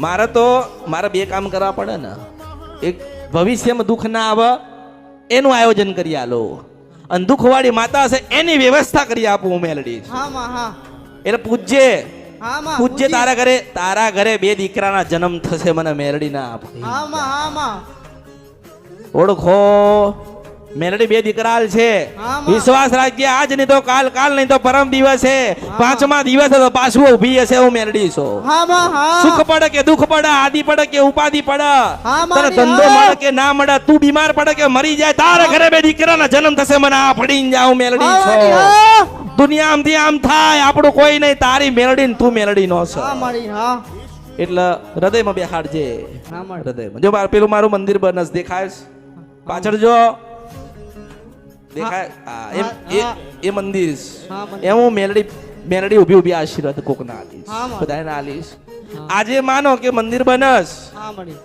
મારે તો મારે બે કામ કરવા પડે ને. એક ભવિષ્યમાં દુઃખ ના આવે એનું આયોજન કરી આલો, અને દુઃખવાળી માતા હશે એની વ્યવસ્થા કરી આપું હું મેલડી. હા માં હા. એટલે પૂજ્ય હા માં પૂજ્ય તારા ઘરે બે દીકરાના જન્મ થશે, મને મેલડી ના આપ. હા માં હા માં. ઓળખો મેલડી બે દીકરાલ છે. હા, માં. વિશ્વાસ રાખજે, આજ નહીં તો કાલ, કાલ નહીં તો પરમ દિવસે, પાંચમા દિવસે તો પાછું ઊભી હશે હું મેલડી છો. હા માં હા. સુખ પડે કે દુઃખ પડે, આદિ પડે કે ઉપાધિ પડે, હા, તને મારી ધંધો હા. મળે કે ના મળે, તું બીમાર પડે કે મરી જાય, તારા ઘરે બે દીકરાના જન્મ થશે, મને આ ફડીને જાઉં મેલડી હા, છો. મારી હા. દુનિયા આમથી આમ થાય, આપણું કોઈ નહીં, તારી મેલડી ને તું મેલડી નો છો. હા મારી હા. એટલે હૃદયમાં બેહાડજે. હા મારી. હૃદયમાં જો પેલું મારું મંદિર બનસ દેખાય છે? પાછળ જો દેખાય, હા, હા, એ મંદિર છે. હા, મંદિર. એમ હું મેલડી ઊભી ઊભી આશીર્વાદ કોકના આલીશ, હા, માં. બધાને આલીશ. આજે માનો કે મંદિર બનસ, હા મારી.